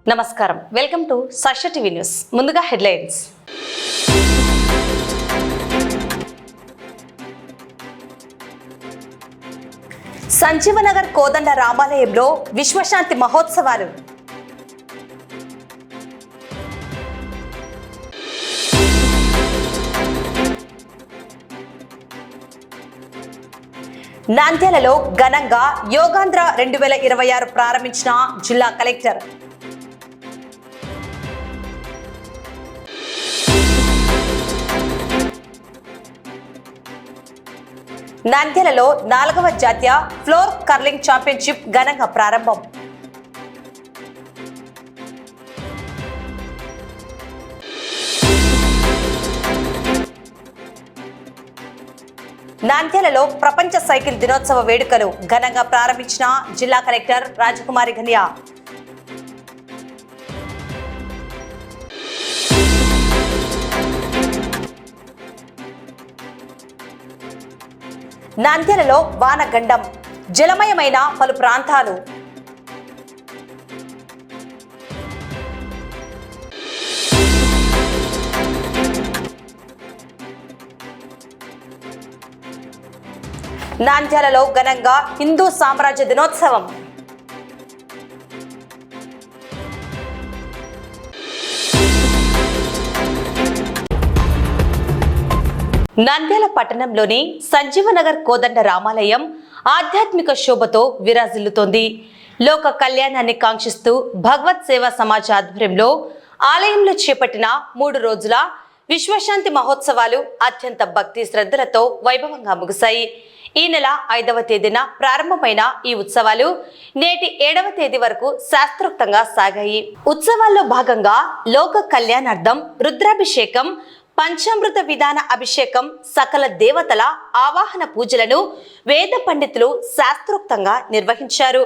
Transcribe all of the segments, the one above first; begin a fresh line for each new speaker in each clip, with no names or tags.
నమస్కారం, welcome to Sakshi TV news. ముందుగా headlines. Sanjeevanagar కోదండ రామాలయంలో విశ్వశాంతి మహోత్సవాలు. నంద్యాలలో ఘనంగా యోగాంధ్ర 2026 ప్రారంభించిన జిల్లా కలెక్టర్. నంద్యాలలో 4వ జాతీయ ఫ్లోర్ కర్లింగ్ ఛాంపియన్షిప్ ఘనంగా ప్రారంభం. నంద్యాలలో ప్రపంచ సైకిల్ దినోత్సవ వేడుకలు ఘనంగా ప్రారంభించిన జిల్లా కలెక్టర్ రాజకుమారి ఘనియా. నంద్యాలలో వానగండం, జలమయమైన పలు ప్రాంతాలు. నంద్యాలలో ఘనంగా హిందూ సామ్రాజ్య దినోత్సవం. నంద్యాల పట్టణంలోని సంజీవనగర్ కోదండ రామాలయం ఆధ్యాత్మిక శోభతో విరాజిల్లుతోంది. లోక కళ్యాణాన్ని కాంక్షిస్తూ భగవత్ సేవా సమాజ్ ఆధ్వర్యంలో ఆలయంలో చేపట్టిన 3 రోజుల విశ్వశాంతి మహోత్సవాలు అత్యంత భక్తి శ్రద్ధలతో వైభవంగా ముగిశాయి. ఈ నెల 5వ తేదీన ప్రారంభమైన ఈ ఉత్సవాలు నేటి 7వ తేదీ వరకు శాస్త్రోక్తంగా సాగాయి. ఉత్సవాల్లో భాగంగా లోక కళ్యాణార్థం రుద్రాభిషేకం, పంచామృత విధాన అభిషేకం, సకల దేవతల ఆవాహన పూజలను వేద పండితులు శాస్త్రోక్తంగా నిర్వహించారు.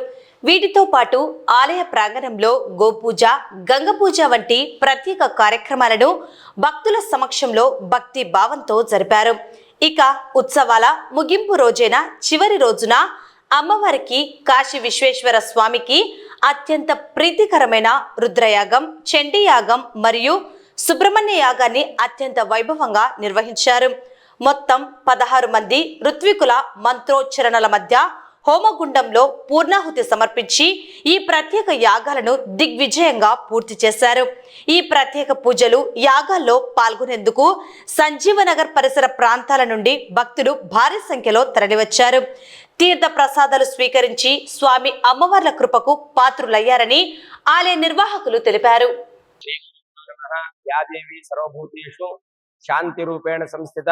వీటితో పాటు ఆలయ ప్రాంగణంలో గోపూజ, గంగ పూజ వంటి ప్రత్యేక కార్యక్రమాలను భక్తుల సమక్షంలో భక్తి భావంతో జరిపారు. ఇక ఉత్సవాల ముగింపు రోజైన చివరి రోజున అమ్మవారికి కాశీ విశ్వేశ్వర స్వామికి అత్యంత ప్రీతికరమైన రుద్రయాగం, చండీయాగం మరియు సుబ్రహ్మణ్య యాగాన్ని అత్యంత వైభవంగా నిర్వహించారు. మొత్తం 16 మంది ఋత్వికుల మంత్రోచ్చరణల మధ్య హోమగుండంలో పూర్ణాహుతి సమర్పించి ఈ ప్రత్యేక యాగాలను దిగ్విజయంగా పూర్తి చేశారు. ఈ ప్రత్యేక పూజలు, యాగాల్లో పాల్గొనేందుకు సంజీవనగర్ పరిసర ప్రాంతాల నుండి భక్తులు భారీ సంఖ్యలో తరలివచ్చారు. తీర్థ ప్రసాదాలు స్వీకరించి స్వామి అమ్మవార్ల కృపకు పాత్రులయ్యారని ఆలయ నిర్వాహకులు తెలిపారు.
యాదేవి సర్వభూతేషు శాంతి రూపేణ సంస్థిత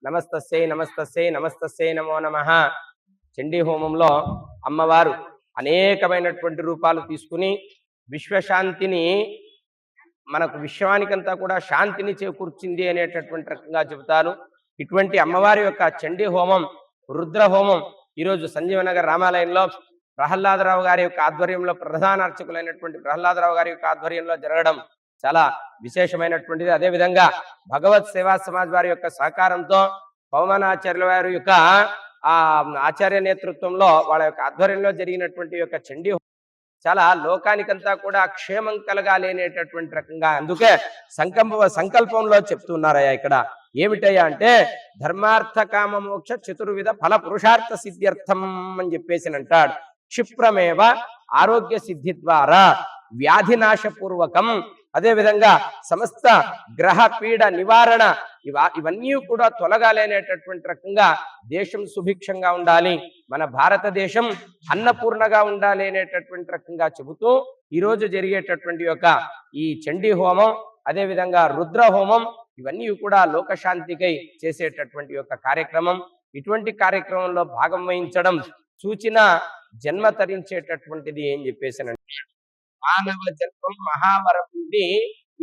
నమస్తస్యై నమస్తస్యై నమస్తస్యై నమో నమః. చండీ హోమంలో అమ్మవారు అనేకమైనటువంటి రూపాలు తీసుకుని విశ్వశాంతిని, మనకు విశ్వానికంతా కూడా శాంతిని చేకూర్చింది అనేటటువంటి రకంగా చెబుతారు. ఇటువంటి అమ్మవారి యొక్క చండీ హోమం, రుద్ర హోమం ఈరోజు సంజీవనగర్ రామాలయంలో ప్రహ్లాదరావు గారి యొక్క ఆధ్వర్యంలో, ప్రధాన అర్చకులైనటువంటి ప్రహ్లాదరావు గారి యొక్క ఆధ్వర్యంలో జరగడం చాలా విశేషమైనటువంటిది. అదేవిధంగా భగవత్ సేవా సమాజ్ వారి యొక్క సహకారంతో పవమానాచార్యుల వారి యొక్క ఆచార్య నేతృత్వంలో వాళ్ళ యొక్క ఆధ్వర్యంలో జరిగినటువంటి యొక్క చండీ చాలా లోకానికంతా కూడా క్షేమం కలగాలి అనేటటువంటి రకంగా, అందుకే సంకల్పంలో చెప్తున్నారయ్యా. ఇక్కడ ఏమిటయ్యా అంటే ధర్మార్థ కామ మోక్ష చతుర్విధ ఫల పురుషార్థ సిద్ధ్యర్థం అని చెప్పేసి అంటాడు. క్షిప్రమేవ ఆరోగ్య సిద్ధి ద్వారా వ్యాధినాశపూర్వకం, అదేవిధంగా సమస్త గ్రహ పీడ నివారణ, ఇవన్నీ కూడా తొలగాలనేటటువంటి రకంగా దేశం సుభిక్షంగా ఉండాలి, మన భారతదేశం అన్నపూర్ణగా ఉండాలి అనేటటువంటి రకంగా చెబుతూ ఈరోజు జరిగేటటువంటి యొక్క ఈ చండీ హోమం, అదేవిధంగా రుద్ర హోమం, ఇవన్నీ కూడా లోకశాంతికై చేసేటటువంటి యొక్క కార్యక్రమం. ఇటువంటి కార్యక్రమంలో భాగం వహించడం సూచన జన్మ తరించేటటువంటిది ఏం చెప్పేసానంటే, మానవ జన్మం మహావరపుంది,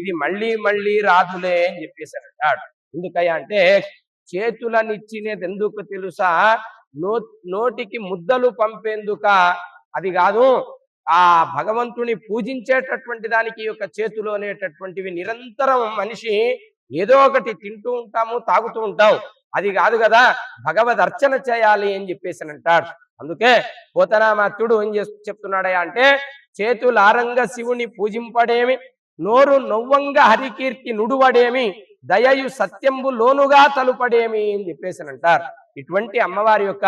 ఇది మళ్ళీ మళ్ళీ రాదులే అని చెప్పేసి అంటాడు. ఎందుకయ్యా అంటే చేతులనిచ్చినది ఎందుకు తెలుసా, నోటికి ముద్దలు పంపేందుక, అది కాదు. ఆ భగవంతుని పూజించేటటువంటి దానికి యొక్క చేతులు అనేటటువంటివి నిరంతరం మనిషి ఏదో ఒకటి తింటూ ఉంటాము, తాగుతూ ఉంటాం, అది కాదు కదా, భగవద్ అర్చన చేయాలి అని చెప్పేసి అంటాడు. అందుకే పోతనామాత్యుడు ఏం చెప్తున్నాడయ్యా అంటే చేతులారంగ శివుని పూజింపడేమి, నోరు నొవ్వంగ హరికీర్తి నుడువడేమి, దయయు సత్యంబు లోనుగా తలుపడేమి అని చెప్పేసి అంటారు. ఇటువంటి అమ్మవారి యొక్క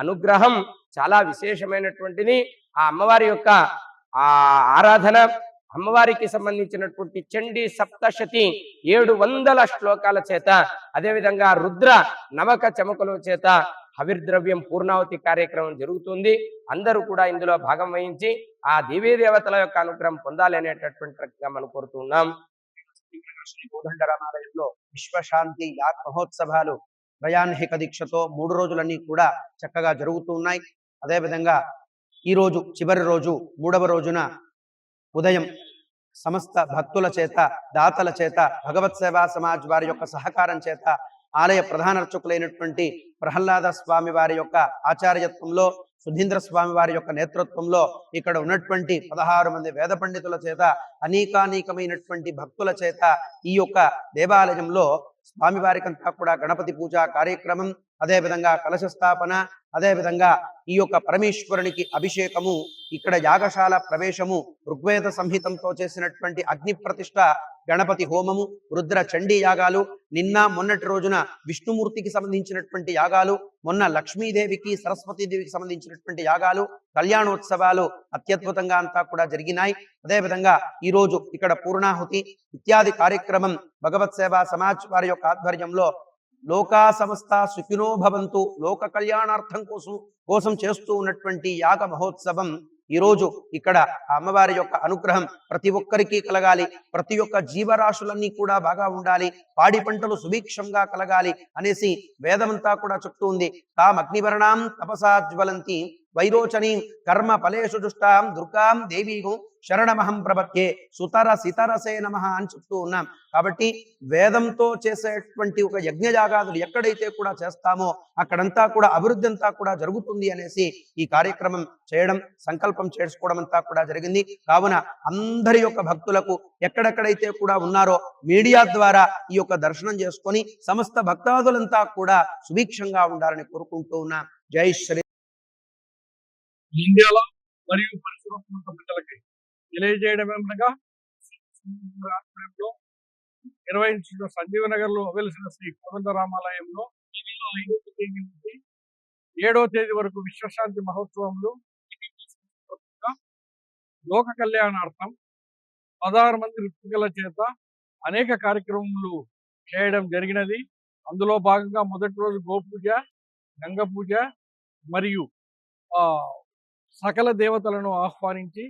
అనుగ్రహం చాలా విశేషమైనటువంటిది. ఆ అమ్మవారి యొక్క ఆరాధన, అమ్మవారికి సంబంధించినటువంటి చండీ సప్తశతి 700 శ్లోకాల చేత, అదేవిధంగా రుద్ర నవక చమకుల చేత హవిర్ద్రవ్యం పూర్ణావతి కార్యక్రమం జరుగుతుంది. అందరూ కూడా ఇందులో భాగం వహించి ఆ దేవీ దేవతల యొక్క అనుగ్రహం పొందాలి అనేటటువంటి మనం కోరుతున్నాం.
కోదండరామాలయంలో విశ్వశాంతి యాగ మహోత్సవాలు త్రయాన్హిక దీక్షతో 3 రోజులన్నీ కూడా చక్కగా జరుగుతూ ఉన్నాయి. అదేవిధంగా ఈ రోజు చివరి రోజు 3వ రోజున ఉదయం సమస్త భక్తుల చేత, దాతల చేత, భగవత్ సేవా సమాజ్ వారి యొక్క సహకారం చేత, ఆలయ ప్రధాన అర్చకులైనటువంటి ప్రహ్లాద స్వామి వారి యొక్క ఆచార్యత్వంలో, సుధీంద్ర స్వామి వారి యొక్క నేతృత్వంలో ఇక్కడ ఉన్నటువంటి 16 మంది వేద పండితుల చేత, అనేకానేకమైనటువంటి భక్తుల చేత ఈ యొక్క దేవాలయంలో స్వామివారికంతా కూడా గణపతి పూజ కార్యక్రమం, అదేవిధంగా కలశ స్థాపన, అదేవిధంగా ఈ యొక్క పరమేశ్వరునికి అభిషేకము, ఇక్కడ యాగశాల ప్రవేశము, ఋగ్వేద సంహితంతో చేసినటువంటి అగ్ని ప్రతిష్ఠ, గణపతి హోమము, రుద్ర చండీ యాగాలు, నిన్న మొన్నటి రోజున విష్ణుమూర్తికి సంబంధించినటువంటి యాగాలు, మొన్న లక్ష్మీదేవికి సరస్వతీదేవికి సంబంధించినటువంటి యాగాలు, కళ్యాణోత్సవాలు అత్యద్భుతంగా అంతా కూడా జరిగినాయి. అదేవిధంగా ఈ రోజు ఇక్కడ పూర్ణాహుతి ఇత్యాది కార్యక్రమం భగవత్ సేవా సమాజ్ వారి యొక్క ఆధ్వర్యంలో లోకా సమస్త సుఖినో భవంతు, లోక కళ్యాణార్థం కోసం చేస్తూ ఉన్నటువంటి యాగ మహోత్సవం ఈ రోజు ఇక్కడ అమ్మవారి యొక్క అనుగ్రహం ప్రతి ఒక్కరికి కలగాలి, ప్రతి ఒక్క జీవరాశులన్నీ కూడా బాగా ఉండాలి, పాడి పంటలు సుభిక్షంగా కలగాలి అనేసి వేదమంతా కూడా చెప్తూ ఉంది. తాం అగ్నివర్ణాం తపసా జ్వలంతి వైరోచనీం కర్మ ఫలేషు దుష్టాం దుర్గాం దేవీగు శరణమహం ప్రపత్యే సుతర సితరసే నమః అని చెప్తూ ఉన్నాం. కాబట్టి వేదంతో చేసేటువంటి ఒక యజ్ఞయాగాదులు ఎక్కడైతే కూడా చేస్తామో అక్కడంతా కూడా అభివృద్ధి అంతా కూడా జరుగుతుంది అనేసి ఈ కార్యక్రమం చేయడం, సంకల్పం చేసుకోవడం అంతా కూడా జరిగింది. కావున అందరి యొక్క భక్తులకు ఎక్కడెక్కడైతే కూడా ఉన్నారో మీడియా ద్వారా ఈ యొక్క దర్శనం చేసుకొని సమస్త భక్తాదులంతా కూడా సుభిక్షంగా ఉండాలని కోరుకుంటూ ఉన్నాం. జై శ్రీ.
ఇండియాలో మరియు పరిసర ప్రాంత ప్రజలకి తెలియజేయడమేమనగా నిర్వహించిన సంజీవ నగర్ లో వెలిసిన శ్రీ కోదండరామాలయంలో 5వ తేదీ నుంచి 7వ తేదీ వరకు విశ్వశాంతి మహోత్సవంలో లోక కళ్యాణార్థం 16 మంది ఋత్వికుల చేత అనేక కార్యక్రమాలు చేయడం జరిగినది. అందులో భాగంగా మొదటి రోజు గోపూజ, గంగ పూజ మరియు సకల దేవతలను ఆహ్వానించి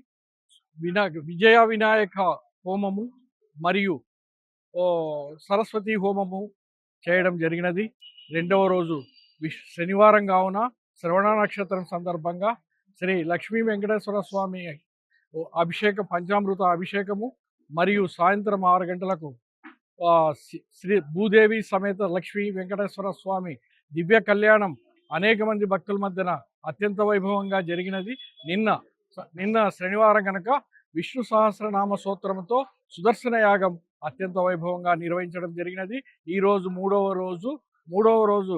విజయ వినాయక హోమము మరియు సరస్వతి హోమము చేయడం జరిగినది. 2వ రోజు శనివారం కావున శ్రవణ నక్షత్రం సందర్భంగా శ్రీ లక్ష్మీ వెంకటేశ్వర స్వామి పంచామృత అభిషేకము మరియు సాయంత్రం 6 గంటలకు శ్రీ భూదేవి సమేత లక్ష్మీ వెంకటేశ్వర స్వామి దివ్య కళ్యాణం అనేక మంది భక్తుల మధ్యన అత్యంత వైభవంగా జరిగినది. నిన్న శనివారం కనుక విష్ణు సహస్రనామ స్తోత్రంతో సుదర్శన యాగం అత్యంత వైభవంగా నిర్వహించడం జరిగినది. ఈ రోజు మూడవ రోజు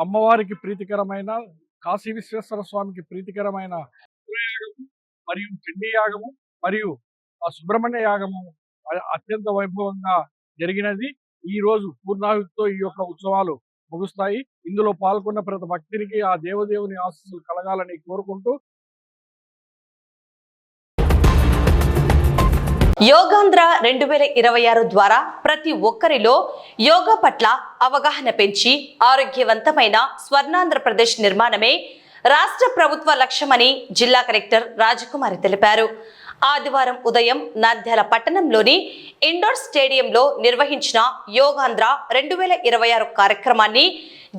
అమ్మవారికి ప్రీతికరమైన కాశీ విశ్వేశ్వర స్వామికి ప్రీతికరమైన యాగము మరియు చండీ యాగము మరియు సుబ్రహ్మణ్య యాగము అత్యంత వైభవంగా జరిగినది. ఈ రోజు పూర్ణాహుతితో ఈ యొక్క ఉత్సవాలు ముగుస్తాయి. ఇందులో పాల్గొన్న ప్రతి భక్తునికి ఆ దేవదేవుని ఆశీస్సులు కలగాలని కోరుకుంటూ
యోగాంధ్ర 2026 ద్వారా ప్రతి ఒక్కరిలో యోగా పట్ల అవగాహన పెంచి ఆరోగ్యవంతమైన స్వర్ణాంధ్రప్రదేశ్ నిర్మాణమే రాష్ట్ర ప్రభుత్వ లక్ష్యమని జిల్లా కలెక్టర్ రాజకుమారి తెలిపారు. ఆదివారం ఉదయం నంద్యాల పట్టణంలోని ఇండోర్ స్టేడియంలో నిర్వహించిన యోగాంధ్ర 2026 కార్యక్రమాన్ని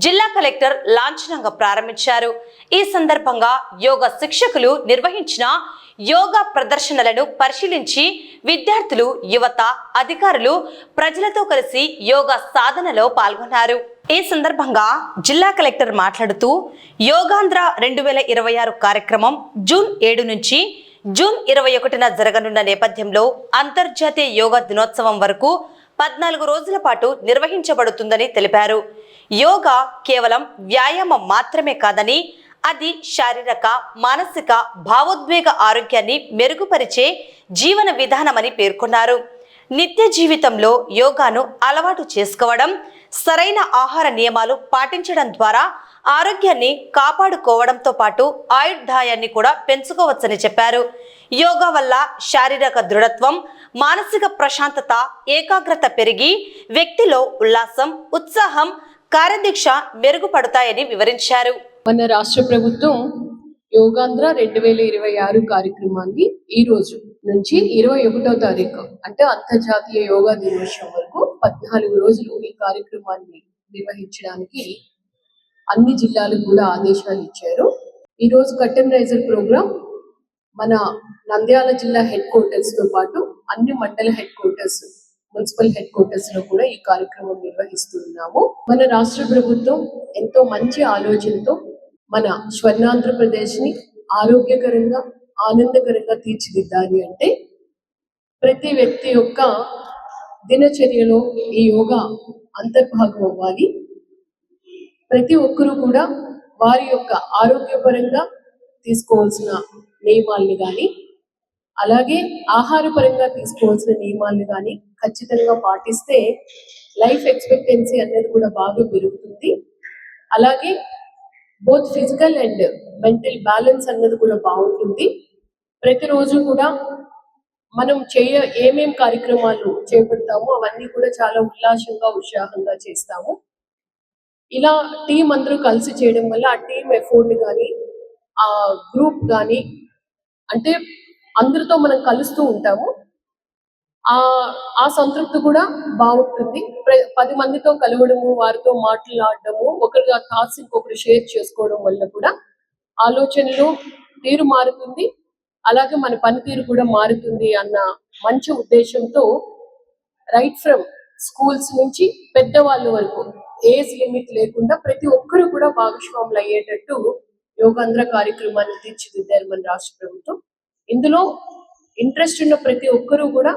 జిల్లా కలెక్టర్ లాంఛనంగా ప్రారంభించారు. ఈ సందర్భంగా యోగా శిక్షకులు నిర్వహించిన యోగా ప్రదర్శనలను పరిశీలించి విద్యార్థులు, యువత, అధికారులు ప్రజలతో కలిసి యోగా సాధనలో పాల్గొన్నారు. ఈ సందర్భంగా జిల్లా కలెక్టర్ మాట్లాడుతూ యోగాంధ్ర 2026 కార్యక్రమం జూన్ 7 నుంచి జూన్ 21న జరగనున్న నేపథ్యంలో అంతర్జాతీయ యోగా దినోత్సవం వరకు 14 రోజుల పాటు నిర్వహించబడుతుందని తెలిపారు. యోగా కేవలం వ్యాయామం మాత్రమే కాదని అది శారీరక, మానసిక, భావోద్వేగ ఆరోగ్యాన్ని మెరుగుపరిచే జీవన విధానమని పేర్కొన్నారు. నిత్య జీవితంలో యోగాను అలవాటు చేసుకోవడం, సరైన ఆహార నియమాలు పాటించడం ద్వారా ఆరోగ్యాన్ని కాపాడుకోవడంతో పాటు ఆయుర్దాయాన్ని కూడా పెంచుకోవచ్చని చెప్పారు. యోగా వల్ల శారీరక దృఢత్వం, మానసిక ప్రశాంతత, ఏకాగ్రత పెరిగి వ్యక్తిలో ఉల్లాసం, ఉత్సాహం, కార్యదీక్ష మెరుగుపడతాయని వివరించారు.
మన రాష్ట్ర ప్రభుత్వం యోగాంధ్ర 2026 కార్యక్రమాన్ని ఈ రోజు నుంచి 21వ తారీఖు అంటే అంతర్జాతీయ యోగా దినోత్సవం వరకు 14 రోజులు ఈ కార్యక్రమాన్ని నిర్వహించడానికి అన్ని జిల్లాలకు కూడా ఆదేశాలు ఇచ్చారు. ఈ రోజు కర్టెన్ రైజర్ ప్రోగ్రామ్ మన నంద్యాల జిల్లా హెడ్ క్వార్టర్స్ తో పాటు అన్ని మండల head quarters, municipal head quarters లో కూడా ఈ కార్యక్రమం నిర్వహిస్తున్నాము. మన రాష్ట్ర ప్రభుత్వం ఎంతో మంచి ఆలోచనతో మన స్వర్ణాంధ్రప్రదేశ్ ని ఆరోగ్యకరంగా, ఆనందకరంగా తీర్చిదిద్దాలి అంటే ప్రతి వ్యక్తి యొక్క దినచర్యలో ఈ యోగా అంతర్భాగం అవ్వాలి. ప్రతి ఒక్కరూ కూడా వారి యొక్క ఆరోగ్యపరంగా తీసుకోవాల్సిన నియమాల్ని కానీ, అలాగే ఆహారపరంగా తీసుకోవాల్సిన నియమాల్ని కానీ ఖచ్చితంగా పాటిస్తే లైఫ్ ఎక్స్పెక్టెన్సీ అనేది కూడా బాగా పెరుగుతుంది. అలాగే both physical and mental balance అన్నది కూడా బాగుంటుంది. ప్రతిరోజు కూడా మనం ఏమేం కార్యక్రమాలు చేపడతామో అవన్నీ కూడా చాలా ఉల్లాసంగా, ఉత్సాహంగా చేస్తాము. ఇలా టీం అందరూ కలిసి చేయడం వల్ల ఆ టీం ఎఫోర్ట్ కానీ, ఆ గ్రూప్ కానీ, అంటే అందరితో మనం కలుస్తూ ఉంటాము, ఆ సంతృప్తి కూడా బాగుంటుంది. 10 మందితో కలవడము, వారితో మాట్లాడడము, ఒకరి థాట్స్ ఇంకొకరు షేర్ చేసుకోవడం వల్ల కూడా ఆలోచనలు తీరు మారుతుంది, అలాగే మన పనితీరు కూడా మారుతుంది అన్న మంచి ఉద్దేశంతో రైట్ ఫ్రమ్ స్కూల్స్ నుంచి పెద్దవాళ్ళ వరకు ఏజ్ లిమిట్ లేకుండా ప్రతి ఒక్కరు కూడా భాగస్వాములు అయ్యేటట్టు యోగాంధ్ర కార్యక్రమాన్ని తీర్చిదిద్దారు మన రాష్ట్ర ప్రభుత్వం. ఇందులో ఇంట్రెస్ట్ ఉన్న ప్రతి ఒక్కరూ కూడా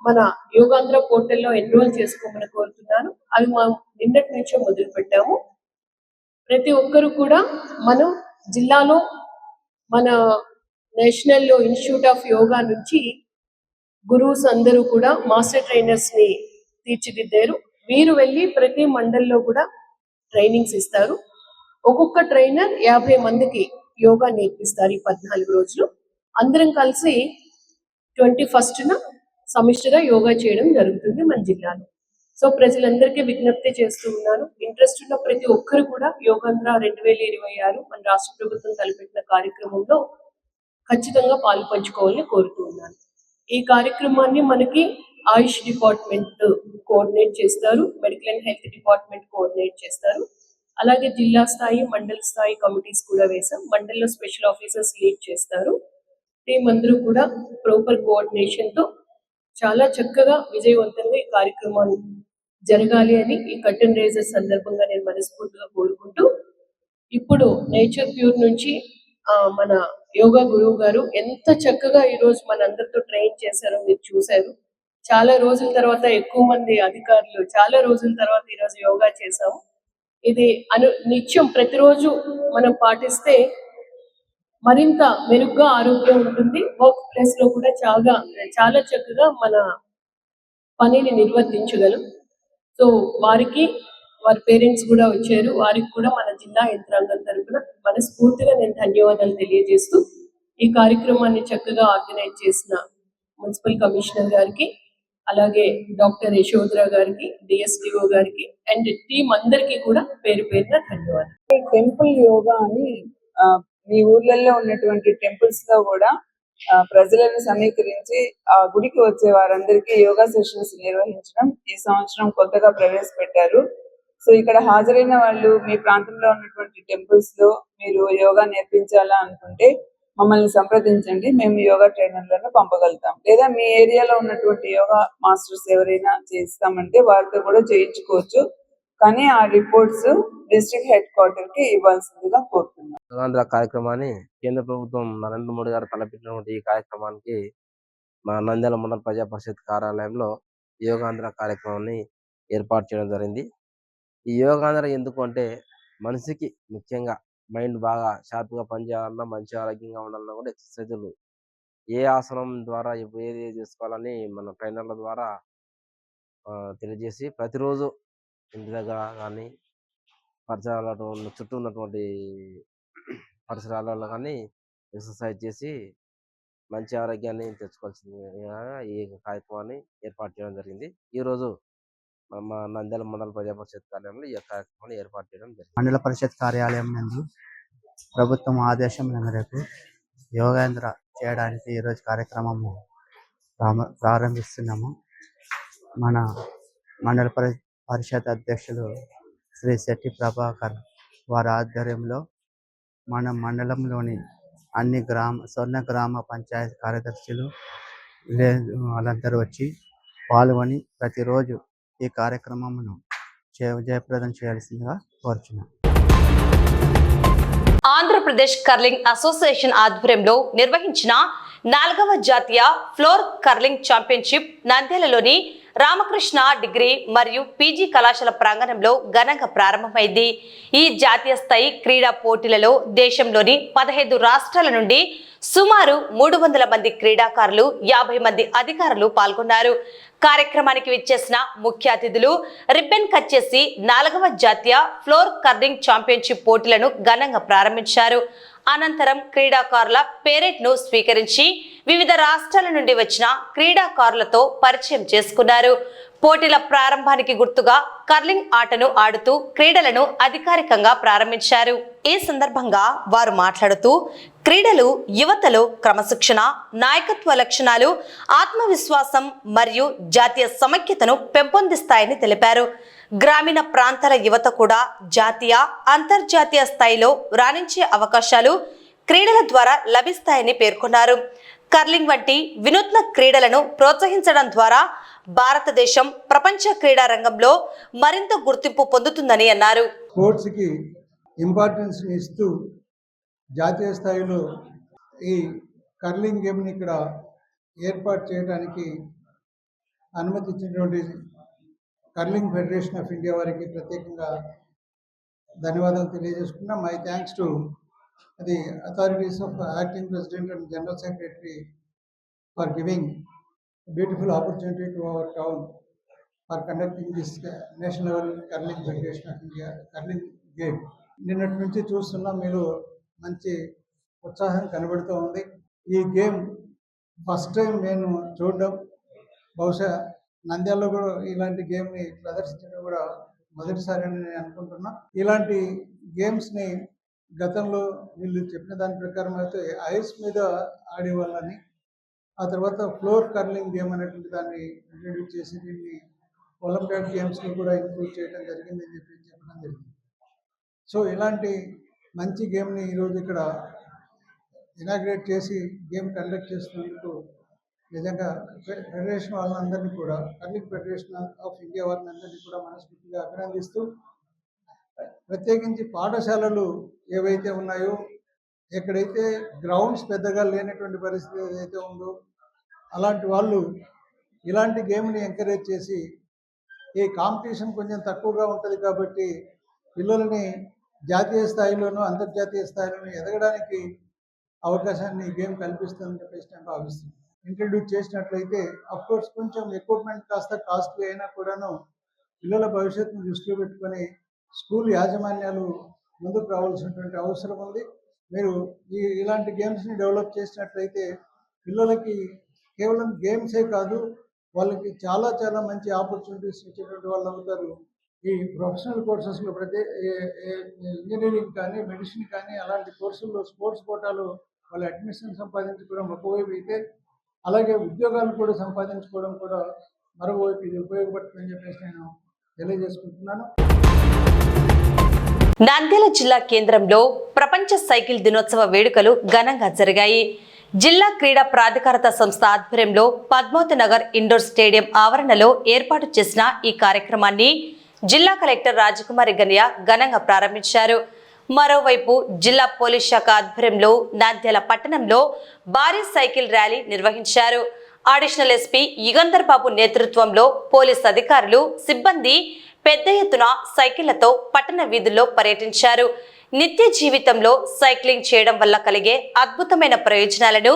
మన యోగాంధ్ర పోర్టల్లో ఎన్రోల్ చేసుకోమని కోరుతున్నాను. అవి మనం నిన్నటి నుంచే మొదలు పెట్టాము. ప్రతి ఒక్కరు కూడా మనం జిల్లాలో మన నేషనల్ ఇన్స్టిట్యూట్ ఆఫ్ యోగా నుంచి గురువుస్ అందరూ కూడా మాస్టర్ ట్రైనర్స్ ని తీర్చిదిద్దారు. వీరు వెళ్ళి ప్రతి మండల్లో కూడా ట్రైనింగ్స్ ఇస్తారు. ఒక్కొక్క ట్రైనర్ 50 మందికి యోగా నేర్పిస్తారు. ఈ 14 రోజులు అందరం కలిసి 21న సమిష్టిగా యోగా చేయడం జరుగుతుంది మన జిల్లాలో. సో ప్రజలందరికీ విజ్ఞప్తి చేస్తూ ఉన్నాను, ఇంట్రెస్ట్ ఉన్న ప్రతి ఒక్కరు కూడా యోగాంధ్ర 2026 మన రాష్ట్ర ప్రభుత్వం తలపెట్టిన కార్యక్రమంలో ఖచ్చితంగా పాలు పంచుకోవాలని కోరుతూ ఉన్నాను. ఈ కార్యక్రమాన్ని మనకి ఆయుష్ డిపార్ట్మెంట్ కోఆర్డినేట్ చేస్తారు, medical and health department coordinate చేస్తారు, అలాగే జిల్లా స్థాయి, మండల స్థాయి కమిటీస్ కూడా వేసాం. మండల్లో స్పెషల్ ఆఫీసర్స్ లీడ్ చేస్తారు. టీం అందరూ కూడా ప్రాపర్ కోఆర్డినేషన్ తో చాలా చక్కగా, విజయవంతంగా ఈ కార్యక్రమాలు జరగాలి అని ఈ కర్టెన్ రైజర్ సందర్భంగా నేను మనస్ఫూర్తిగా కోరుకుంటూ, ఇప్పుడు నేచర్ ప్యూర్ నుంచి మన యోగా గురువు గారు ఎంత చక్కగా ఈరోజు మనందరితో ట్రైన్ చేశారో మీరు చూశారు. చాలా రోజుల తర్వాత, ఎక్కువ మంది అధికారులు చాలా రోజుల తర్వాత ఈరోజు యోగా చేశాము. ఇది నిత్యం ప్రతిరోజు మనం పాటిస్తే మరింత మెరుగ్గా ఆరోగ్యం ఉంటుంది. వర్క్ ప్లేస్ లో కూడా చాలా చక్కగా మన పనిని నిర్వర్తించగలం. సో వారి పేరెంట్స్ కూడా వచ్చారు, వారికి కూడా మన జిల్లా యంత్రాంగం తరఫున మనస్ఫూర్తిగా నేను ధన్యవాదాలు తెలియజేస్తూ, ఈ కార్యక్రమాన్ని చక్కగా ఆర్గనైజ్ చేసిన మున్సిపల్ కమిషనర్ గారికి, అలాగే డాక్టర్ యశోధర గారికి, డిఎస్డిఓ గారికి అండ్ టీం అందరికీ కూడా పేరు పేరున ధన్యవాదాలు.
టెంపుల్ యోగా అని మీ ఊర్లలో ఉన్నటువంటి టెంపుల్స్ లో కూడా ప్రజలను సమీకరించి ఆ గుడికి వచ్చే వారందరికీ యోగా సెషన్స్ నిర్వహించడం ఈ సంవత్సరం కొత్తగా ప్రవేశపెట్టారు. సో ఇక్కడ హాజరైన వాళ్ళు మీ ప్రాంతంలో ఉన్నటువంటి టెంపుల్స్ లో మీరు యోగా నేర్పించాలా అనుకుంటే మమ్మల్ని సంప్రదించండి, మేము యోగా ట్రైనర్లను పంపగలుగుతాం. లేదా మీ ఏరియాలో ఉన్నటువంటి యోగా మాస్టర్స్ ఎవరైనా చేస్తామంటే వారితో కూడా చేయించుకోవచ్చు. కానీ ఆ రిపోర్ట్స్ డిస్ట్రిక్ట్ హెడ్ క్వార్టర్ కి ఇవ్వాల్సిందిగా కోరుతున్నాం.
యోగాంధ్ర కార్యక్రమాన్ని కేంద్ర ప్రభుత్వం నరేంద్ర మోడీ గారు తలపెట్టినటువంటి ఈ కార్యక్రమానికి మా నంద్యాల మండల ప్రజా పరిషత్ కార్యాలయంలో యోగాంధ్ర కార్యక్రమాన్ని ఏర్పాటు చేయడం జరిగింది. ఈ యోగాంధ్ర ఎందుకు అంటే మనిషికి ముఖ్యంగా
మైండ్ బాగా షార్ప్గా పనిచేయాలన్నా, మంచి ఆరోగ్యంగా ఉండాలన్నా కూడా ఎక్సర్సైజులు ఏ ఆసనం ద్వారా ఏది చేసుకోవాలని మన ట్రైనర్ల ద్వారా తెలియజేసి ప్రతిరోజు ఇంటి దగ్గర కానీ పరిసరాలలో చుట్టూ ఉన్నటువంటి పరిసరాలలో కానీ ఎక్సర్సైజ్ చేసి మంచి ఆరోగ్యాన్ని తెచ్చుకోవాల్సిందిగా ఈ కార్యక్రమాన్ని ఏర్పాటు చేయడం జరిగింది. ఈరోజు మా నంద్యాల మండల ప్రజా పరిషత్ కార్యాలయంలో ఈ కార్యక్రమాన్ని ఏర్పాటు చేయడం జరిగింది.
మండల పరిషత్ కార్యాలయం నందు ప్రభుత్వం ఆదేశం మేరకు యోగేంద్ర చేయడానికి ఈరోజు కార్యక్రమము ప్రారంభిస్తున్నాము. మన మండల పరిషత్ అధ్యక్షులు శ్రీ శెట్టి ప్రభాకర్ వారి ఆధ్వర్యంలో మన మండలంలోని అన్ని స్వర్ణ గ్రామ పంచాయతీ కార్యదర్శులు వాళ్ళందరూ వచ్చి పాల్గొని ప్రతిరోజు ఈ కార్యక్రమమును జయప్రదం చేయాల్సిందిగా కోరుచున్నాం.
ఆంధ్రప్రదేశ్ కర్లింగ్ అసోసియేషన్ ఆధ్వర్యంలో నిర్వహించిన 4వ జాతీయ ఫ్లోర్ కర్లింగ్ ఛాంపియన్షిప్ నంద్యాలలోని రామకృష్ణ డిగ్రీ మరియు పీజీ కళాశాల ప్రాంగణంలో ఘనంగా ప్రారంభమైంది. ఈ జాతీయ స్థాయి క్రీడా పోటీలలో దేశంలోని 15 రాష్ట్రాల నుండి సుమారు 300 మంది క్రీడాకారులు, 50 మంది అధికారులు పాల్గొన్నారు. కార్యక్రమానికి విచ్చేసిన ముఖ్య అతిథులు రిబ్బన్ కట్ చేసి 4వ జాతీయ ఫ్లోర్ కర్లింగ్ ఛాంపియన్షిప్ పోటీలను ఘనంగా ప్రారంభించారు. అనంతరం క్రీడాకారుల పేరెట్ను స్వీకరించి వివిధ రాష్ట్రాల నుండి వచ్చిన క్రీడాకారులతో పరిచయం చేసుకున్నారు. పోటీల ప్రారంభానికి గుర్తుగా కర్లింగ్ ఆటను ఆడుతూ క్రీడలను అధికారికంగా ప్రారంభించారు. ఈ సందర్భంగా వారు మాట్లాడుతూ క్రీడలు యువతలో క్రమశిక్షణ, నాయకత్వ లక్షణాలు, ఆత్మవిశ్వాసం మరియు జాతీయ సమైక్యతను పెంపొందిస్తాయని తెలిపారు. గ్రామీణ ప్రాంతాల యువత కూడా జాతీయ, అంతర్జాతీయ స్థాయిలో రాణించే అవకాశాలు క్రీడల ద్వారా లభిస్తాయని పేర్కొన్నారు. కర్లింగ్ వంటి వినూత్న క్రీడలను ప్రోత్సహించడం ద్వారా భారతదేశం ప్రపంచ క్రీడా రంగంలో మరింత గుర్తింపు పొందుతుందని అన్నారు.
స్పోర్ట్స్కి ఇంపార్టెన్స్ ఇస్తూ జాతీయ స్థాయిలో ఈ కర్లింగ్ గేమ్ని ఇక్కడ ఏర్పాటు చేయడానికి అనుమతి ఇచ్చినటువంటి కర్లింగ్ ఫెడరేషన్ ఆఫ్ ఇండియా వారికి ప్రత్యేకంగా ధన్యవాదాలు తెలియజేసుకున్నాం. My thanks to the authorities of acting president and general secretary for giving beautiful opportunity to our town for conducting this national level curling federation of India curling game. నిన్నటి నుంచి చూస్తున్నాం, మీరు మంచి ఉత్సాహం కనబడుతూ ఉంది. ఈ గేమ్ ఫస్ట్ టైం నేను చూడడం, బహుశా నంద్యాలలో కూడా ఇలాంటి గేమ్ని ప్రదర్శించడం కూడా మొదటిసారి అని నేను అనుకుంటున్నా. ఇలాంటి గేమ్స్ని గతంలో వీళ్ళు చెప్పిన దాని ప్రకారం అయితే ఐస్ మీద ఆడేవాళ్ళని, ఆ తర్వాత ఫ్లోర్ కర్లింగ్ గేమ్ అనేటువంటి దాన్ని ఇంట్రడ్యూస్ చేసి దీన్ని ఒలింపియాడ్ గేమ్స్లో కూడా ఇంక్లూడ్ చేయడం జరిగింది అని చెప్పడం జరిగింది. సో ఇలాంటి మంచి గేమ్ని ఈరోజు ఇక్కడ ఇనాగ్రేట్ చేసి గేమ్ కండక్ట్ చేస్తున్నందుకు నిజంగా ఫెడరేషన్ వాళ్ళందరినీ కూడా, కర్లింగ్ ఫెడరేషన్ ఆఫ్ ఇండియా వారిని అందరినీ కూడా మనస్ఫూర్తిగా అభినందిస్తూ, ప్రత్యేకించి పాఠశాలలు ఏవైతే ఉన్నాయో, ఎక్కడైతే గ్రౌండ్స్ పెద్దగా లేనటువంటి పరిస్థితి ఏదైతే ఉందో అలాంటి వాళ్ళు ఇలాంటి గేమ్ని ఎంకరేజ్ చేసి, ఈ కాంపిటీషన్ కొంచెం తక్కువగా ఉంటుంది కాబట్టి పిల్లల్ని జాతీయ స్థాయిలోనూ అంతర్జాతీయ స్థాయిలోనూ ఎదగడానికి అవకాశాన్ని ఈ గేమ్ కల్పిస్తుందని చెప్పేసి నేను భావిస్తున్నాను. ఇంట్రడ్యూస్ చేసినట్లయితే అఫ్కోర్స్ కొంచెం ఎక్విప్మెంట్ కాస్త కాస్ట్లీ అయినా కూడాను పిల్లల భవిష్యత్తును దృష్టిలో పెట్టుకొని స్కూల్ యాజమాన్యాలు ముందుకు రావాల్సినటువంటి అవసరం ఉంది. మీరు ఇలాంటి గేమ్స్ని డెవలప్ చేసినట్లయితే పిల్లలకి కేవలం గేమ్సే కాదు, వాళ్ళకి చాలా చాలా మంచి ఆపర్చునిటీస్ ఇచ్చేటువంటి వాళ్ళు అవుతారు. ఈ ప్రొఫెషనల్ కోర్సెస్లో ఇంజనీరింగ్ కానీ, మెడిసిన్ కానీ అలాంటి కోర్సుల్లో స్పోర్ట్స్ కోటాలో వాళ్ళు అడ్మిషన్ సంపాదించుకోవడం ఒకవైపు అయితే, అలాగే ఉద్యోగాలు కూడా సంపాదించుకోవడం కూడా మరోవైపు ఇది ఉపయోగపడుతుందని చెప్పేసి నేను తెలియజేసుకుంటున్నాను.
నంద్యాల జిల్లా కేంద్రంలో ప్రపంచ సైకిల్ దినోత్సవ వేడుకలు ఘనంగా జరిగాయి. జిల్లా క్రీడా ప్రాధికారత సంస్థ ఆధ్వర్యంలో పద్మావతి నగర్ ఇండోర్ స్టేడియం ఆవరణలో ఏర్పాటు చేసిన ఈ కార్యక్రమాన్ని జిల్లా కలెక్టర్ రాజకుమారి గనియా ఘనంగా ప్రారంభించారు. మరోవైపు జిల్లా పోలీస్ శాఖ ఆధ్వర్యంలో నంద్యాల పట్టణంలో భారీ సైకిల్ ర్యాలీ నిర్వహించారు. అడిషనల్ ఎస్పీ యుగంధర్ బాబు నేతృత్వంలో పోలీస్ అధికారులు, సిబ్బంది పెద్ద ఎత్తున సైకిళ్లతో పట్టణ వీధుల్లో పర్యటించారు. నిత్య జీవితంలో సైక్లింగ్ చేయడం వల్ల కలిగే అద్భుతమైన ప్రయోజనాలను,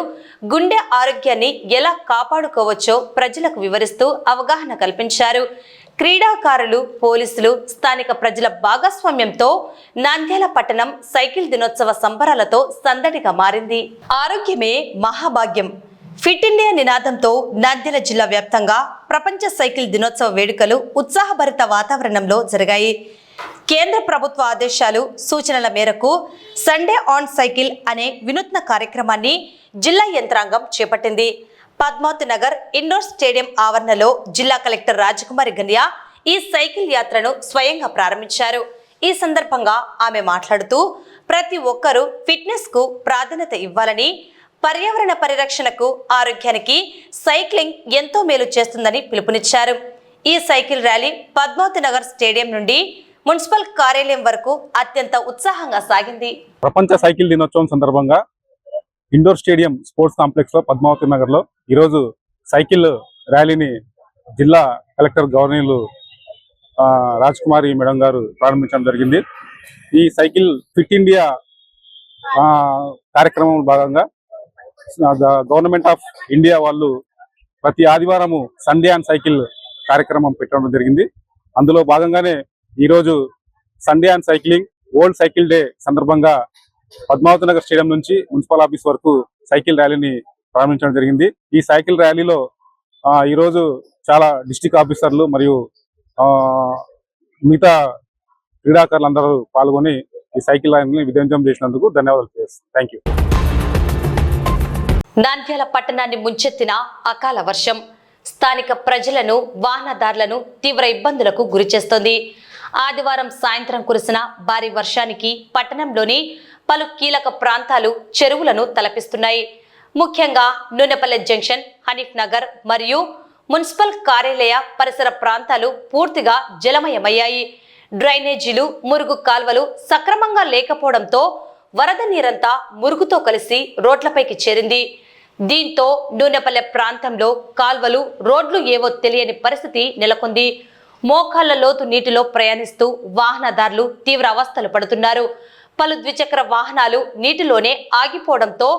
గుండె ఆరోగ్యాన్ని ఎలా కాపాడుకోవచ్చో ప్రజలకు వివరిస్తూ అవగాహన కల్పించారు. క్రీడాకారులు, పోలీసులు, స్థానిక ప్రజల భాగస్వామ్యంతో నంద్యాల పట్టణం సైకిల్ దినోత్సవ సంబరాలతో సందడిగా మారింది. ఆరోగ్యమే మహాభాగ్యం. ఫిట్ ఇండియా నినాదంతో నంద్యాల జిల్లా వ్యాప్తంగా ప్రపంచ సైకిల్ దినోత్సవ వేడుకలు ఉత్సాహభరిత వాతావరణంలో జరిగాయి. కేంద్ర ప్రభుత్వ ఆదేశాలు, సూచనల మేరకు సండే ఆన్ సైకిల్ అనే వినూత్న కార్యక్రమాన్ని జిల్లా యంత్రాంగం చేపట్టింది. పద్మావతి నగర్ ఇండోర్ స్టేడియం ఆవరణలో జిల్లా కలెక్టర్ రాజకుమారి గన్యా ఈ సైకిల్ యాత్రను స్వయంగా ప్రారంభించారు. ఈ సందర్భంగా ఆమె మాట్లాడుతూ ప్రతి ఒక్కరూ ఫిట్నెస్ కు ప్రాధాన్యత ఇవ్వాలని, పర్యావరణ పరిరక్షణకు, ఆరోగ్యానికి సైక్లింగ్ ఎంతో మేలు చేస్తుందని పిలుపునిచ్చారు. ఈ cycle rally Padmavathi Nagar stadium నుండి మున్సిపల్ కార్యాలయం వరకు అత్యంత ఉత్సాహంగా సాగింది.
ప్రపంచ సైకిల్ దినోత్సవం సందర్భంగా ఇండోర్ స్టేడియం స్పోర్ట్స్ కాంప్లెక్స్ లో పద్మావతి నగర్ లో ఈరోజు సైకిల్ ర్యాలీని జిల్లా కలెక్టర్ గవర్నర్లు రాజకుమారి మేడం గారు ప్రారంభించడం జరిగింది. ఈ సైకిల్ ఫిట్ ఇండియా కార్యక్రమం భాగంగా గవర్నమెంట్ ఆఫ్ ఇండియా వాళ్ళు ప్రతి ఆదివారము సండే ఆన్ సైకిల్ కార్యక్రమం పెట్టడం జరిగింది. అందులో భాగంగానే ఈరోజు Sunday on cycling world cycle day సందర్భంగా పద్మావతి నగర్ స్టేడియం నుంచి మున్సిపల్ ఆఫీస్ వరకు సైకిల్ ర్యాలీని ప్రారంభించడం జరిగింది. ఈ సైకిల్ ర్యాలీలో ఈరోజు చాలా డిస్ట్రిక్ట్ ఆఫీసర్లు మరియు మిగతా క్రీడాకారులందరూ పాల్గొని ఈ సైకిల్ ర్యాలీని విజయవంతం చేసినందుకు ధన్యవాదాలు. Thank you.
నంద్యాల పట్టణాన్ని ముంచెత్తిన అకాల వర్షం స్థానిక ప్రజలను, వాహనదారులను తీవ్ర ఇబ్బందులకు గురిచేస్తోంది. ఆదివారం సాయంత్రం కురిసిన భారీ వర్షానికి పట్టణంలోని పలు కీలక ప్రాంతాలు చెరువులను తలపిస్తున్నాయి. ముఖ్యంగా నూనెపల్లె జంక్షన్, హనీఫ్ నగర్ మరియు మున్సిపల్ కార్యాలయ పరిసర ప్రాంతాలు పూర్తిగా జలమయమయ్యాయి. డ్రైనేజీలు, మురుగు కాల్వలు సక్రమంగా లేకపోవడంతో వరద నీరంతా మురుగుతో కలిసి రోడ్లపైకి చేరింది. దీంతో నూనెపల్లె ప్రాంతంలో కాల్వలు, రోడ్లు ఏవో తెలియని పరిస్థితి నెలకొంది. మోకాళ్ల లోతు నీటిలో ప్రయాణిస్తూ వాహనదారులు తీవ్ర అవస్థలు పడుతున్నారు. పలు ద్విచక్ర వాహనాలు నీటిలోనే ఆగిపోవడంతో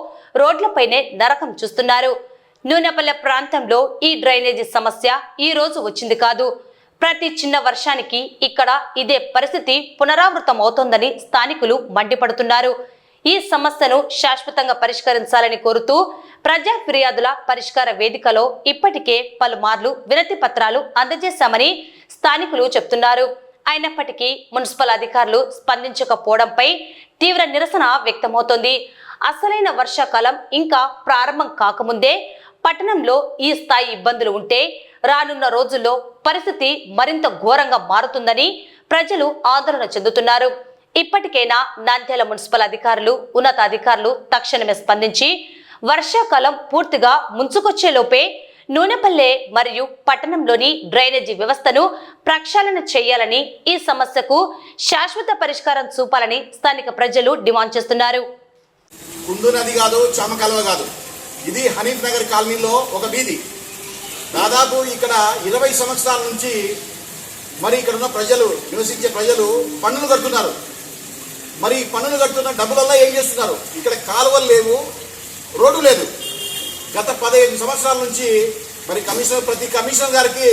రోడ్లపైనే నరకం చూస్తున్నారు. నూనెపల్లె ప్రాంతంలో ఈ డ్రైనేజీ సమస్య ఈ రోజు వచ్చింది కాదు. ప్రతి చిన్న వర్షానికి ఇక్కడ ఇదే పరిస్థితి పునరావృతం అవుతోందని స్థానికులు మండిపడుతున్నారు. ఈ సమస్యను శాశ్వతంగా పరిష్కరించాలని కోరుతూ ప్రజా ఫిర్యాదుల పరిష్కార వేదికలో ఇప్పటికే పలుమార్లు వినతి పత్రాలు అందజేశామని స్థానికులు చెప్తున్నారు. అయినప్పటికీ మున్సిపల్ అధికారులు స్పందించకపోవడంపై తీవ్ర నిరసన వ్యక్తమవుతోంది. అసలైన వర్షాకాలం ఇంకా ప్రారంభం కాకముందే పట్టణంలో ఈ స్థాయి ఇబ్బందులు ఉంటే రానున్న రోజుల్లో పరిస్థితి మరింత ఘోరంగా మారుతుందని ప్రజలు ఆందోళన చెందుతున్నారు. ఇప్పటికైనా నంద్యాల మున్సిపల్ అధికారులు, ఉన్నతాధికారులు తక్షణమే స్పందించి వర్షాకాలం పూర్తిగా ముంచుకొచ్చేలోపే నూనెపల్లె మరియు పట్టణంలోని డ్రైనేజీ వ్యవస్థను ప్రక్షాళన చేయాలని, ఈ సమస్యకు శాశ్వత పరిష్కారం చూపాలని స్థానిక ప్రజలు డిమాండ్ చేస్తున్నారు.
కుందు నది కాదు, చామకాలువ కాదు, ఇది హనీఫ్ నగర్ కాలనీలో ఒక వీధి. దాదాపు ఇక్కడ 20 సంవత్సరాల నుంచి మరి ఇక్కడ ఉన్న ప్రజలు, నివసించే ప్రజలు పన్నులు కడుతున్నారు. మరి పన్నులు కడుతున్న డబ్బులల్లో ఏం చేస్తున్నారు? ఇక్కడ కాలువలు లేవు, రోడ్డు లేదు. గత 15 సంవత్సరాల నుంచి మరి ప్రతి కమిషనర్ గారికి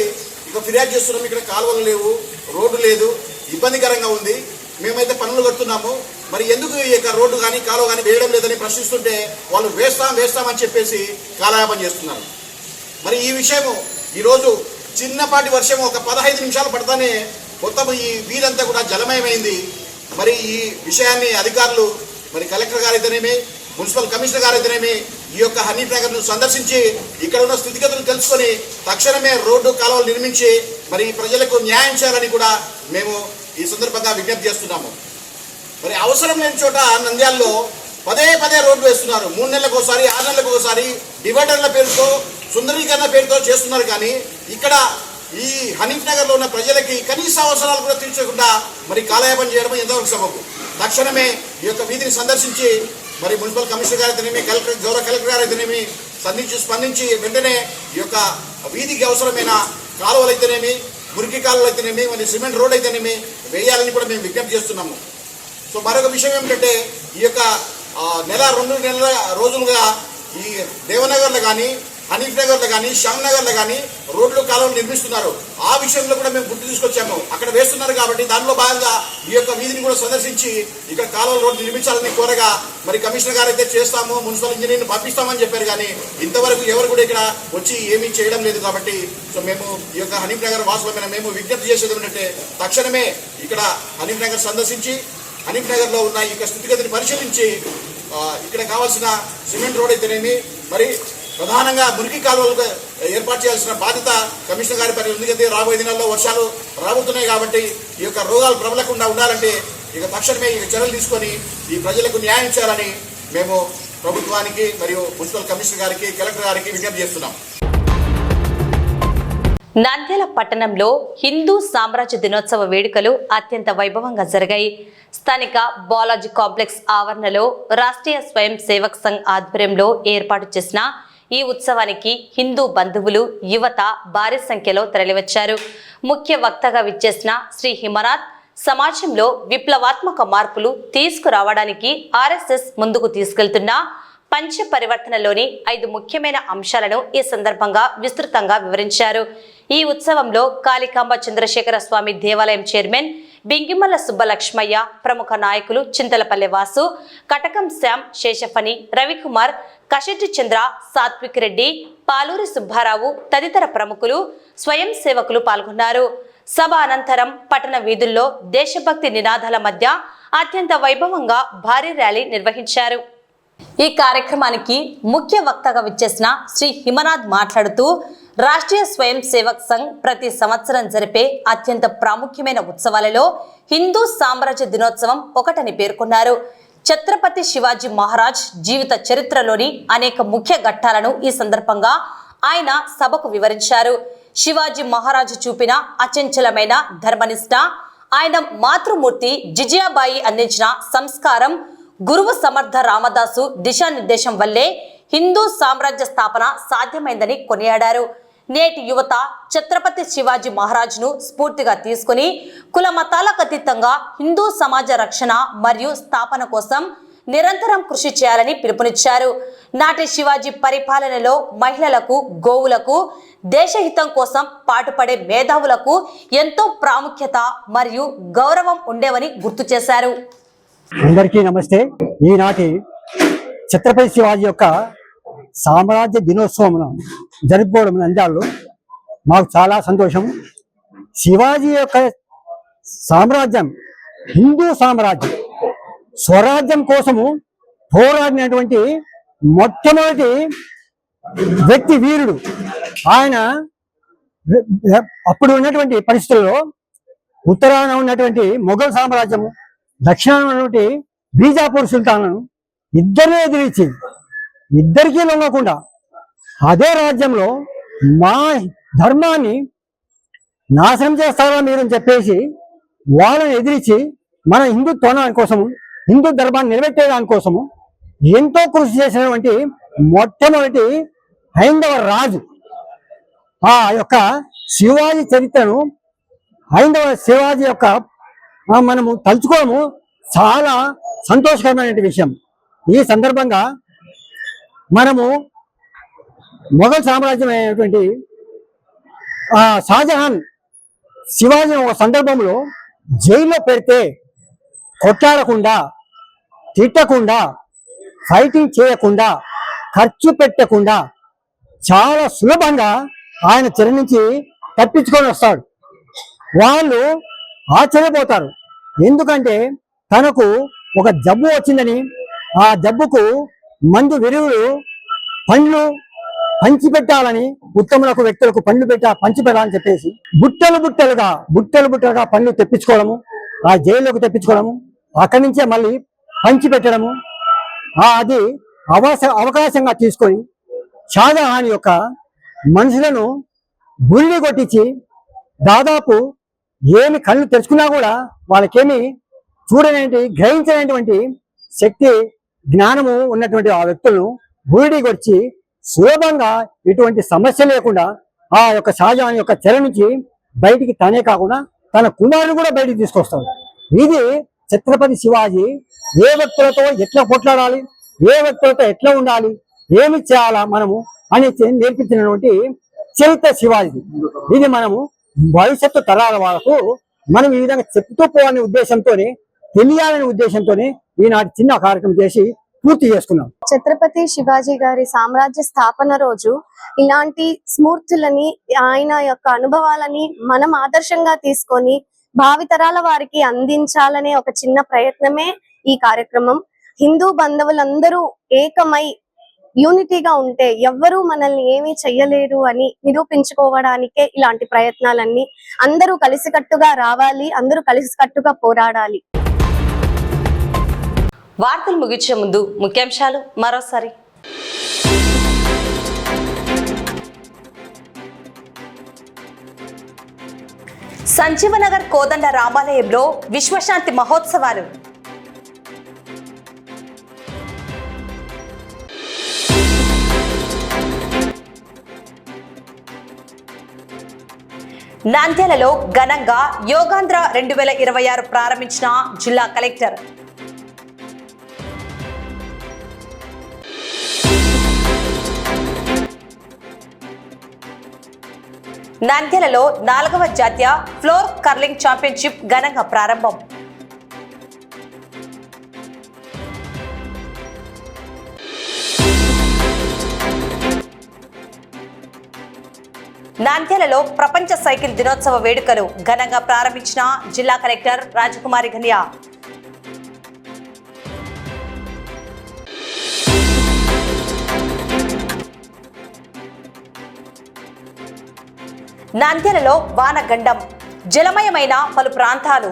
ఇక ఫిర్యాదు చేస్తున్నాం. ఇక్కడ కాలువలు లేవు, రోడ్డు లేదు, ఇబ్బందికరంగా ఉంది, మేమైతే పన్నులు కడుతున్నాము, మరి ఎందుకు ఇక రోడ్డు కానీ కాలువ కానీ వేయడం లేదని ప్రశ్నిస్తుంటే వాళ్ళు వేస్తామని చెప్పేసి కాలయాపన చేస్తున్నారు. మరి ఈ విషయము ఈరోజు చిన్నపాటి వర్షం ఒక 15 నిమిషాలు పడతానే మొత్తం ఈ వీధంతా కూడా జలమయమైంది. మరి ఈ విషయాన్ని అధికారులు, మరి కలెక్టర్ గారు అయితేనేమి, మున్సిపల్ కమిషనర్ గారు అయితేనేమి ఈ యొక్క హనీఫ్ నగర్ను సందర్శించి ఇక్కడ ఉన్న స్థితిగతులు తెలుసుకొని తక్షణమే రోడ్డు కాలువలు నిర్మించి మరి ప్రజలకు న్యాయం చేయాలని కూడా మేము ఈ సందర్భంగా విజ్ఞప్తి చేస్తున్నాము. మరి అవసరం లేని చోట నంద్యాలలో పదే రోడ్లు వేస్తున్నారు. 3 నెలలకు ఒకసారి, 6 నెలలకు ఒకసారి డివైడర్ల పేరుతో, సుందరీకరణ పేరుతో చేస్తున్నారు. కానీ ఇక్కడ ఈ హనీఫ్ నగర్లో ఉన్న ప్రజలకి కనీస అవసరాలు కూడా తీర్చకుండా మరి కాలయాపన చేయడం ఎంతవరకు సబబు? తక్షణమే ఈ యొక్క వీధిని సందర్శించి మరి మున్సిపల్ కమిషనర్ గారు అయితేనేమి, గౌరవ కలెక్టర్ గారు అయితేనేమి స్పందించి వెంటనే ఈ యొక్క వీధికి అవసరమైన కాలువలు అయితేనేమి, మురికి కాలువలు అయితేనేమి, మరి సిమెంట్ రోడ్ అయితేనేమి వేయాలని కూడా మేము విజ్ఞప్తి చేస్తున్నాము. సో మరొక విషయం ఏమిటంటే ఈ యొక్క నెల 2 నెలల రోజులుగా ఈ దేవనగర్లో కానీ హనీఫ్ నగర్లో కానీ శ్యామ్ నగర్లో కానీ రోడ్లు కాలువలు నిర్మిస్తున్నారు. ఆ విషయంలో కూడా మేము గుర్తు తీసుకొచ్చాము. అక్కడ వేస్తున్నారు కాబట్టి దానిలో భాగంగా ఈ యొక్క వీధిని కూడా సందర్శించి ఇక్కడ కాలువల రోడ్డు నిర్మించాలని కోరగా మరి కమిషనర్ గారు అయితే చేస్తాము, మున్సిపల్ ఇంజనీర్ని పంపిస్తామని చెప్పారు. కానీ ఇంతవరకు ఎవరు కూడా ఇక్కడ వచ్చి ఏమీ చేయడం లేదు. కాబట్టి సో మేము ఈ యొక్క హనీఫ్ నగర్ వాసులమైన మేము విజ్ఞప్తి చేసేది ఏంటంటే తక్షణమే ఇక్కడ హనీఫ్ నగర్ సందర్శించి హనీఫ్ నగర్లో ఉన్న ఈ యొక్క స్థితిగతిని పరిశీలించి ఇక్కడ కావాల్సిన సిమెంట్ రోడ్ అయితేనేమి మరి ప్రధానంగా మురికి కాలువలు ఏర్పాటు చేయాల్సిన బాధ్యత కమిషనర్ గారి పని. ఎందుకంటే రాబోయే దినాల్లో వర్షాలు రాబోతున్నాయి కాబట్టి ఈ యొక్క రోగాలు ప్రబలకుండా ఉండాలంటే ఇక తక్షణమే ఇక చర్యలు తీసుకొని ఈ ప్రజలకు న్యాయం చేయాలని మేము ప్రభుత్వానికి మరియు మున్సిపల్ కమిషనర్ గారికి కలెక్టర్ గారికి విజ్ఞప్తి చేస్తున్నాం.
నంద్యాల పట్టణంలో హిందూ సామ్రాజ్య దినోత్సవ వేడుకలు అత్యంత వైభవంగా జరిగాయి. స్థానిక బాలాజీ కాంప్లెక్స్ ఆవరణలో రాష్ట్రీయ స్వయం సేవక్ సంఘ్ ఆధ్వర్యంలో ఏర్పాటు చేసిన ఈ ఉత్సవానికి హిందూ బంధువులు యువత భారీ సంఖ్యలో తరలివచ్చారు. ముఖ్య వక్తగా విచ్చేసిన శ్రీ హిమనాథ్ సమాజంలో విప్లవాత్మక మార్పులు తీసుకురావడానికి ఆర్ఎస్ఎస్ ముందుకు తీసుకెళ్తున్న పంచ పరివర్తనలోని 5 ముఖ్యమైన అంశాలను ఈ సందర్భంగా విస్తృతంగా వివరించారు. ఈ ఉత్సవంలో కాళికాంబ చంద్రశేఖర స్వామి దేవాలయం చైర్మన్ బింగిమల్ల సుబ్బలక్ష్మయ్య, ప్రముఖ నాయకులు చింతలపల్లె వాసు, కటకం శ్యామ్, శేషఫణి, రవికుమార్, కషెట్టి చంద్ర, సాత్విక్ రెడ్డి, పాలూరి సుబ్బారావు తదితర ప్రముఖులు స్వయం సేవకులు పాల్గొన్నారు. సభ అనంతరం పట్టణ వీధుల్లో దేశభక్తి నినాదాల మధ్య అత్యంత వైభవంగా భారీ ర్యాలీ నిర్వహించారు. ఈ కార్యక్రమానికి ముఖ్య వక్తగా విచ్చేసిన శ్రీ హిమనాథ్ మాట్లాడుతూ రాష్ట్రీయ స్వయం సేవక్ సంఘ్ ప్రతి సంవత్సరం జరిపే అత్యంత ప్రాముఖ్యమైన ఉత్సవాలలో హిందూ సామ్రాజ్య దినోత్సవం ఒకటని పేర్కొన్నారు. ఛత్రపతి శివాజీ మహారాజ్ జీవిత చరిత్రలోని అనేక ముఖ్య ఘట్టాలను ఈ సందర్భంగా ఆయన సభకు వివరించారు. శివాజీ మహారాజు చూపిన అచంచలమైన ధర్మనిష్ట, ఆయన మాతృమూర్తి జిజియాబాయి అందించిన సంస్కారం, గురువు సమర్థ రామదాసు దిశానిర్దేశం వల్లే హిందూ సామ్రాజ్య స్థాపన సాధ్యమైందని కొనియాడారు. నేటి యువత ఛత్రపతి శివాజీ మహారాజ్ను స్ఫూర్తిగా తీసుకుని కుల మతాలకు అతీతంగా హిందూ సమాజ రక్షణ మరియు స్థాపన కోసం నిరంతరం కృషి చేయాలని పిలుపునిచ్చారు. నాటి శివాజీ పరిపాలనలో మహిళలకు, గోవులకు, దేశహితం కోసం పాటుపడే మేధావులకు ఎంతో ప్రాముఖ్యత మరియు గౌరవం ఉండేవని గుర్తు చేశారు.
అందరికీ నమస్తే. ఈనాటి ఛత్రపతి శివాజీ యొక్క సామ్రాజ్య దినోత్సవం జరుపుకోవడం నంద్యాలలో మాకు చాలా సంతోషం. శివాజీ యొక్క సామ్రాజ్యం హిందూ సామ్రాజ్యం, స్వరాజ్యం కోసము పోరాడినటువంటి మొట్టమొదటి వ్యక్తి వీరుడు ఆయన. అప్పుడు ఉన్నటువంటి పరిస్థితుల్లో ఉత్తరాన ఉన్నటువంటి మొఘల్ సామ్రాజ్యము, దక్షిణాన ఉన్నటువంటి బీజాపూర్ సుల్తాన్లను ఇద్దరిని ఎదిరించి ఇద్దరికీ లొంగకుండా అదే రాజ్యంలో మా ధర్మాన్ని నాశనం చేస్తారా మీరు చెప్పేసి వాళ్ళని ఎదిరించి మన హిందుత్వాన్ని కోసము, హిందూ ధర్మాన్ని నిలబెట్టే దానికోసము ఎంతో కృషి చేసినటువంటి మొట్టమొదటి హైందవ రాజు. ఆ యొక్క శివాజీ చరిత్రను, హైందవ శివాజీ యొక్క మనము తలుచుకోవడము చాలా సంతోషకరమైన విషయం. ఈ సందర్భంగా మనము మొఘల్ సామ్రాజ్యం అయినటువంటి షాజహాన్ శివాజీ ఒక సందర్భంలో జైల్లో పెడితే కొట్లాడకుండా, తిట్టకుండా, ఫైటింగ్ చేయకుండా, ఖర్చు పెట్టకుండా చాలా సులభంగా ఆయన చెర నుంచి తప్పించుకొని వస్తాడు. వాళ్ళు ఆశ్చర్యపోతారు. ఎందుకంటే తనకు ఒక జబ్బు వచ్చిందని, ఆ జబ్బుకు మందు విరుగులు పండ్లు పంచిపెట్టాలని, ఉత్తములకు వ్యక్తులకు పండ్లు పంచిపెట్టాలని చెప్పేసి బుట్టలు బుట్టలుగా పండ్లు తెప్పించుకోవడము, ఆ జైల్లోకి తెప్పించుకోవడము, అక్కడి నుంచే మళ్ళీ పంచిపెట్టడము, అది అవకాశంగా తీసుకొని షాజహాన్ యొక్క మనుషులను గుండె కొట్టించి దాదాపు ఏమి కళ్ళు తెరుచుకున్నా కూడా వాళ్ళకేమి గ్రహించినటువంటి శక్తి, జ్ఞానము ఉన్నటువంటి ఆ వ్యక్తులను బూడికి వచ్చి సులభంగా ఎటువంటి సమస్య లేకుండా ఆ యొక్క షాజహాన్ యొక్క చెర నుంచి బయటికి తనే కాకుండా తన కుమారుని కూడా బయటికి తీసుకొస్తాడు. ఇది ఛత్రపతి శివాజీ ఏ వ్యక్తులతో ఎట్లా కొట్లాడాలి, ఏ వ్యక్తులతో ఎట్లా ఉండాలి, ఏమి చేయాలా మనము అని నేర్పించినటువంటి చరిత్ర శివాజీ. ఇది మనము భవిష్యత్తు తరాల వాళ్ళకు మనం ఈ విధంగా చెప్తూ పోవాలనే ఉద్దేశంతోనే, తెలియాలనే ఉద్దేశంతోనే ఈనాటి చిన్న కార్యక్రమం చేసి పూర్తి చేసుకున్నాం.
ఛత్రపతి శివాజీ గారి సామ్రాజ్య స్థాపన రోజు ఇలాంటి స్మూర్తులని, ఆయన యొక్క అనుభవాలని మనం ఆదర్శంగా తీసుకొని భావితరాల వారికి అందించాలనే ఒక చిన్న ప్రయత్నమే ఈ కార్యక్రమం. హిందూ బంధువులందరూ ఏకమై యూనిటీగా ఉంటే ఎవ్వరూ మనల్ని ఏమీ చెయ్యలేరు అని నిరూపించుకోవడానికే ఇలాంటి ప్రయత్నాలన్నీ. అందరూ కలిసికట్టుగా రావాలి, అందరూ కలిసికట్టుగా పోరాడాలి.
వార్తలు ముగించే ముందు ముఖ్యాంశాలు మరోసారి. సంజీవనగర్ కోదండ రామాలయంలో విశ్వశాంతి మహోత్సవాలు. నంద్యాలలో ఘనంగా యోగాంధ్ర 2026 ప్రారంభించిన జిల్లా కలెక్టర్. నంద్యాలలో 4వ జాతీయ ఫ్లోర్ కర్లింగ్ ఛాంపియన్షిప్ ఘనంగా ప్రారంభం. నంద్యాలలో ప్రపంచ సైకిల్ దినోత్సవ వేడుకలు ఘనంగా ప్రారంభించిన జిల్లా కలెక్టర్ రాజకుమారి ఘనియా. నంద్యాలలో వానగండం, జలమయమైన పలు ప్రాంతాలు.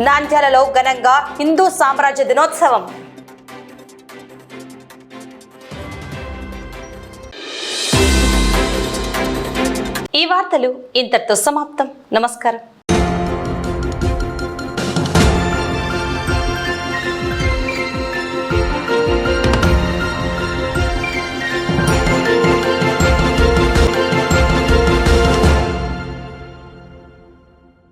నంద్యాలలో ఘనంగా హిందూ సామ్రాజ్య దినోత్సవం. ఈ వార్తలు ఇంతటితో సమాప్తం. నమస్కారం.